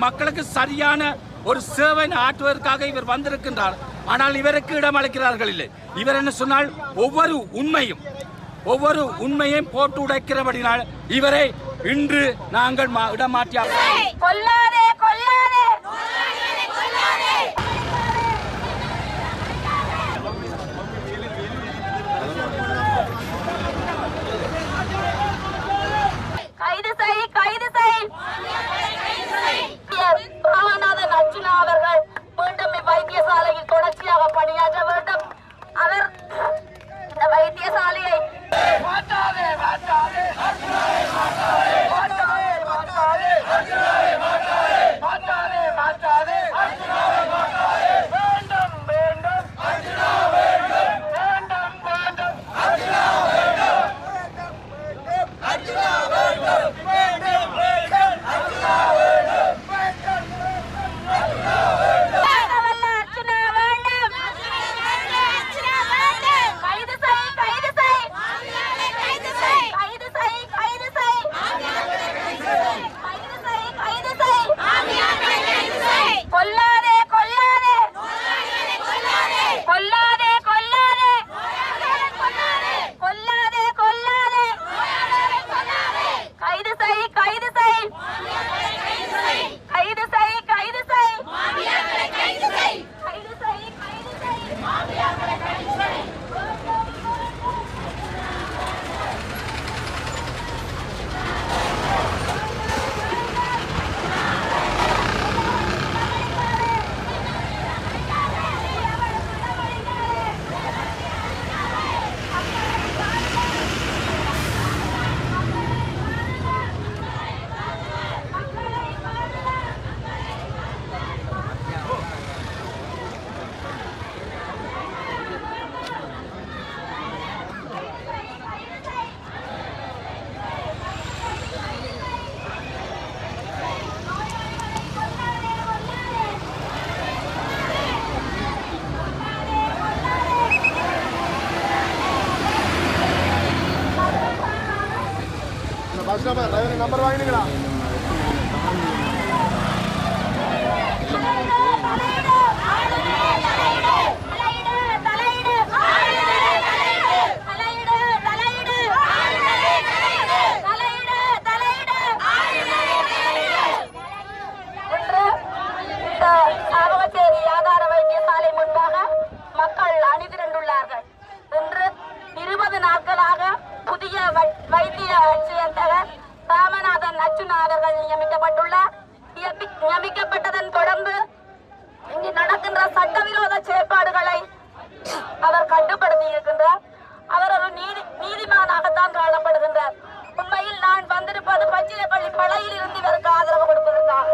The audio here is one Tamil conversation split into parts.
மக்களுக்கு சரியான ஒரு சேவை ஆற்றுவதற்காக இவர் வந்திருக்கின்றார். ஆனால் இவருக்கு இடம் அளிக்கிறார்கள் இல்லை. இவர் என்ன சொன்னால் ஒவ்வொரு உண்மையும் போட்டு உடைக்கிறபடினால் இவரை இன்று நாங்கள் இடமாற்றிய அவர்கள் மீண்டும் வைத்தியசாலையில் தொடர்ச்சியாக பணியாற்ற வேண்டும். அவர் இந்த வைத்தியசாலையை நம்பர் வாங்கினீங்களா? வைத்தியசாலை முன்பாக மக்கள் அணிதிரண்டுள்ளார்கள். இன்று 20 நாட்களாக புதிய வைத்திய ஆட்சியர் ராமநாதன் அர்ச்சுனா அவர்கள் நியமிக்கப்பட்டுள்ளார். நியமிக்கப்பட்டதன் தொடர்ந்து இங்கு நடக்கின்ற சட்டவிரோத செயற்பாடுகளை அவர் கட்டுப்படுத்தி இருக்கின்றார். அவர் ஒரு நீதிமானாகத்தான் காணப்படுகின்றார். உண்மையில் நான் வந்திருப்பது பச்சிலைப்பள்ளி பழையில் இருந்து இவருக்கு ஆதரவு கொடுப்பதற்காக.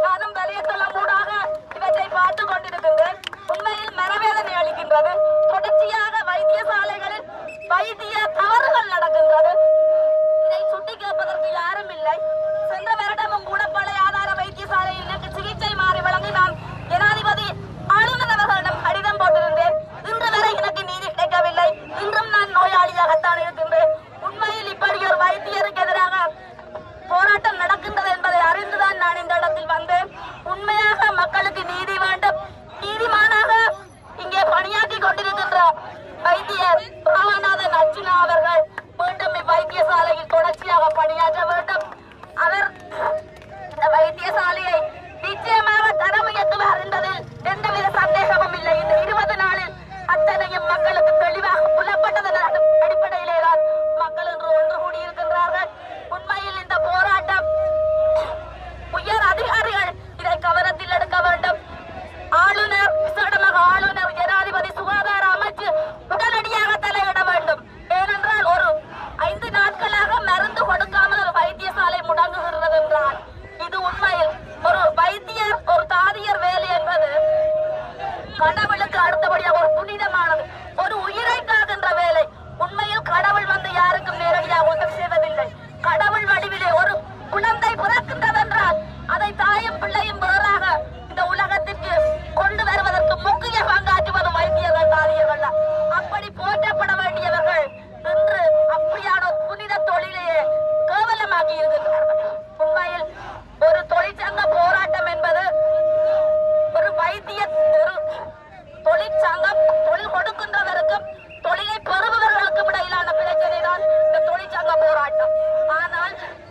நானும் வலையத்தளம் ஊடாக இவற்றை பார்த்துக் கொண்டிருக்கின்றேன். உண்மையில் மனவேதனை அளிக்கின்றது. தொடர்ச்சியாக வைத்தியசாலைகளில் வைத்திய தவறுகள் நடக்கின்றது. இதை சுட்டி கேட்பதற்கு யாரும் இல்லை. சென்ற வருடமும் கூட பழைய ஆதார வைத்தியசாலையில் எனக்கு சிகிச்சை மாறி வழங்கி நான் ஜனாதிபதி ஆளுநர் அவர்களிடம் கடிதம் போட்டிருந்தேன். இன்று வரை எனக்கு நீதி கிடைக்கவில்லை. இன்றும் நான் நோயாளியாகத்தான் இருக்கின்றேன். உண்மையில் இப்படி ஒரு வைத்தியருக்கு எதிராக போராட்டம் நடக்கின்றது என்பதை அறிந்துதான் நான் இந்த இடத்தில் வந்தேன். உண்மையாக மக்களுக்கு நீதி வேண்டும். நீதிமானாக இங்கே பணியாற்றி கொண்டிருக்கின்ற வைத்தியர் ராமநாதன் அர்ச்சுனா அவர்கள்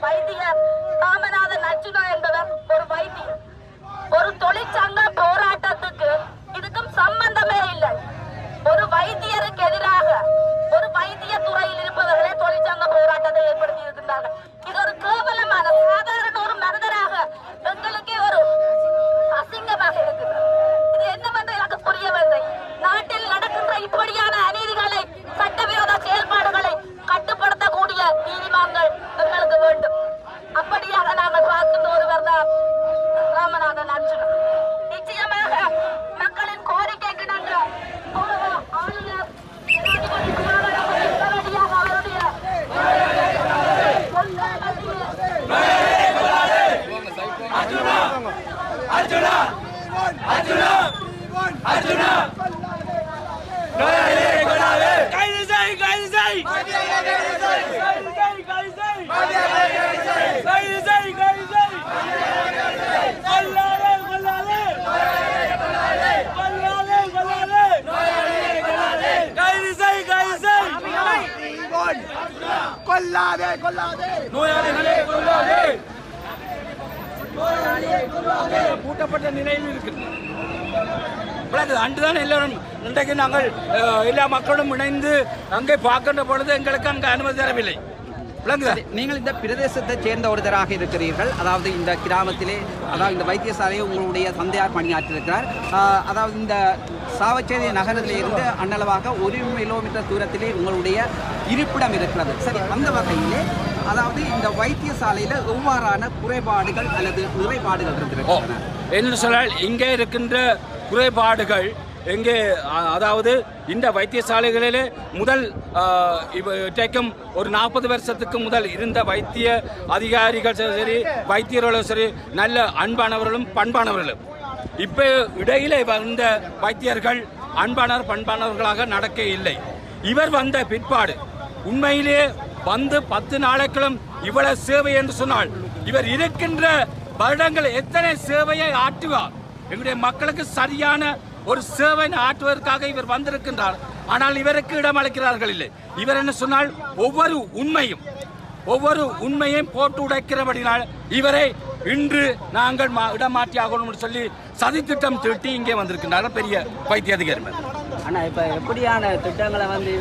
வைத்தியர் ராமநாதன் அர்ஜுனா என்பவர் ஒரு வைத்தியர். ஒரு தொழிற்சங்க போராட்டத்துக்கு இதுக்கும் சம்பந்தமே இல்லை. ஒரு வைத்தியருக்கு எதிராக ஒரு வைத்திய துறையில் இருப்பவர்களே தொழிற்சங்க போராட்டத்தை ஏற்படுத்தி இருக்கின்றார்கள். இது ஒரு கேவலமான சாதாரண ஒரு மனிதராக எங்களுக்கே ஒரு அசிங்கமாக இருக்கிறது. இது என்னவென்று எனக்கு புரியவில்லை. நாட்டில் நடக்கின்ற இப்படியான அநீதிகளை, சட்டவிரோத செயல்பாடுகளை கட்டுப்படுத்தக்கூடிய நீதிமன்றங்கள் எங்களுக்கு வேண்டும். அப்படியாக நாங்கள் பார்க்கின்ற ஒருவர் தான் ராமநாதன் அர்ஜுனா. நிச்சயமாக மக்களின் கோரிக்கைக்கு நாங்கள் ஆளுநர் கொல்லாதே கொல்லாதே பூட்டப்பட்ட நிலையில் இருக்குது. அன்றுதான் எல்லாரும் இன்றைக்கு நாங்கள் எல்லா மக்களும் இணைந்து அங்கே பார்க்கின்ற பொழுது எங்களுக்கு அங்கே அனுமதி தரவில்லை. நீங்கள் இந்த பிரதேசத்தை சேர்ந்த ஒருத்தராக இருக்கிறீர்கள். அதாவது இந்த கிராமத்திலே, அதாவது இந்த வைத்தியசாலையை உங்களுடைய தந்தையார் பணியாற்றிருக்கிறார். அதாவது இந்த சாவச்சேரி நகரத்திலே இருந்து அன்னளவாக 1 கிலோமீட்டர் தூரத்திலே உங்களுடைய இருப்பிடம் இருக்கிறது. சரி, அந்த வகையிலே அதாவது இந்த வைத்தியசாலையில் எவ்வாறான குறைபாடுகள் அல்லது நிறைபாடுகள் இருந்திருக்கின்றன என்று சொன்னால், இங்கே இருக்கின்ற குறைபாடுகள் எங்கே, அதாவது இந்த வைத்தியசாலைகளிலே முதல் இன்றைக்கும் ஒரு 40 வருஷத்துக்கு முதல் இருந்த வைத்திய அதிகாரிகள் சரி, வைத்தியர்களும் சரி, நல்ல அன்பானவர்களும் பண்பானவர்களும். இப்போ இடையிலே வந்த வைத்தியர்கள் அன்பானவர் பண்பானவர்களாக நடக்க இல்லை. இவர் வந்த பிற்பாடு உண்மையிலே வந்து 10 நாளைகளும் இவ்வளவு சேவை என்று சொன்னால், இவர் இருக்கின்ற வருடங்கள் எத்தனை சேவையை ஆற்றுவார். எங்களுடைய மக்களுக்கு சரியான ஒரு சேவை ஆற்றுவதற்காக இவர் வந்திருக்கின்றார். ஆனால் இவருக்கு இடம் அளிக்கிறார்கள் இல்லை. இவர் என்ன சொன்னால், ஒவ்வொரு உண்மையையும் போட்டு உடைக்கிறபடினால் இவரை இன்று நாங்கள் இடமாற்றி ஆகணும் சொல்லி சதித்திட்டம் தீட்டி இங்கே வந்திருக்கின்றார்கள் பெரிய வைத்திய அதிகாரிகள். ஆனா இப்ப எப்படியான திட்டங்களை வந்து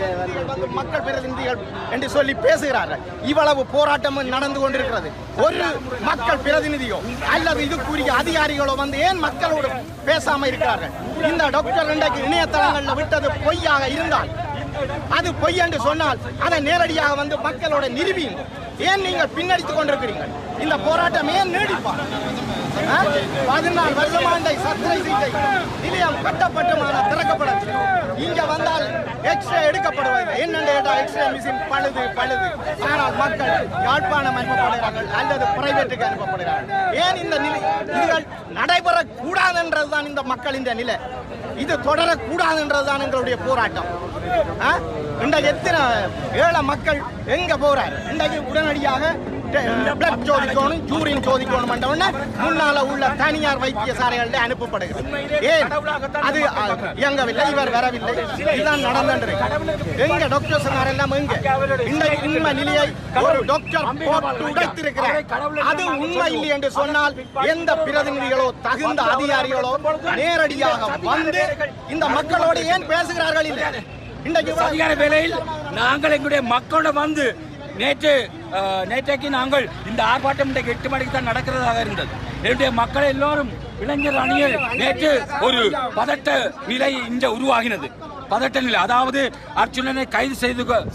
மக்கள் பிரதிநிதிகள் என்று சொல்லி பேசுகிறார்கள். இவ்வளவு போராட்டம் நடந்து கொண்டிருக்கிறது. ஒரு மக்கள் பிரதிநிதியோ அல்லது இதுக்குரிய அதிகாரிகளோ வந்து ஏன் மக்களோடு பேசாம இருக்கிறார்கள்? இந்த டாக்டர் இன்றைக்கு இணையதளங்களில் விட்டது பொய்யாக இருந்தால், அது பொய் என்று சொன்னால் அதை நேரடியாக வந்து மக்களோட நிரூபியுங்க. ஏன் நீங்கள் பின்னடித்துக் கொண்டிருக்கிறீர்கள்? இந்த போராட்டம் ஏன் நீடிப்பார்? 14 வருஷமா இந்த சத்திரை சிகிச்சை நிலையம் கட்டப்பட்டுமான திறக்கப்படவில்லை. இங்க வந்தால் எக்ஸ்ரே எடுக்கப்படுவதில்லை. என்னென்று கேட்டால் எக்ஸ்ரே மிஷின் பழுது. ஆனால் மக்கள் யாழ்ப்பாணம் அனுப்பப்படுகிறார்கள் அல்லது பிரைவேட்டுக்கு அனுப்பப்படுகிறார்கள். ஏன் இந்த நிலை இதுகள் நடைபெறக்கூடாது என்றதுதான் இந்த மக்களின் நிலை. இது தொடரக்கூடாதுன்றதுதான் எங்களுடைய போராட்டம். இன்றைக்கு எத்தனை ஏழை மக்கள் எங்க போறார்? இன்றைக்கு உடனடியாக பிளட் சோதிக்கணும், யூரின் சோதிக்கணும் என்றவுடனே முன்னால உள்ள தனியார் வைத்தியசாலைகளில் அனுப்பப்படுகிறது. ஏன் அது இயங்கவில்லை? இவர் வரவில்லை. இதுதான் நடந்தது. எங்க டாக்டர்ஸ் எல்லாம் எங்க? இன்றைக்கு உண்மை நிலையை ஒரு டாக்டர் போட்டு உடைத்திருக்கிறார். அது உண்மை இல்லை என்று சொன்னால் எந்த பிரதிநிதிகளோ தகுந்த அதிகாரிகளோ நேரடியாக வந்து இந்த மக்களோடு ஏன் பேசுகிறார்கள்? இல்லை, இன்றைக்கு வேளையில் நாங்கள் எங்களுடைய மக்களோட வந்து நேற்றைக்கு நாங்கள் இந்த ஆர்ப்பாட்டம் 8 மணிக்கு தான் நடக்கிறதாக இருந்தது. என்னுடைய மக்கள் எல்லோரும் இளைஞர் அணியில் நேற்று ஒரு பதட்ட நிலை இங்கே உருவாகினது. பதட்ட நிலை, அதாவது அர்ஜுனனை கைது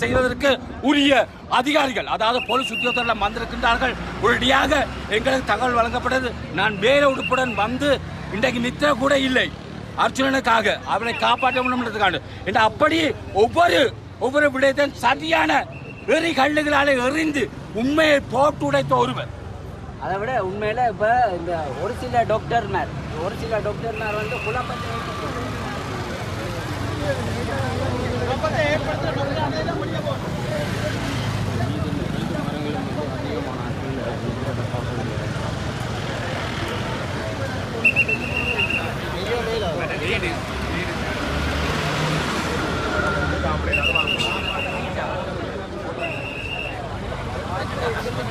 செய்வதற்கு உரிய அதிகாரிகள், அதாவது போலீஸ் உத்தியோகத்தர்கள் வந்திருக்கின்றார்கள். உடனடியாக எங்களுக்கு தகவல் வழங்கப்பட்டது. நான் வேற உடுப்புடன் வந்து இன்றைக்கு நித்திர கூட இல்லை, அர்ஜுனனுக்காக அவனை காப்பாற்ற முடியும் என்று அப்படி ஒவ்வொரு விடயத்தையும் சரியான வெறி கல்லுகளாலே எறிந்து உண்மையை போட்டு உடைத்த ஒருவர். அதை விட உண்மையில இப்ப இந்த ஒரு சில டாக்டர்மார் வந்து குழப்பத்தை வேண்டும்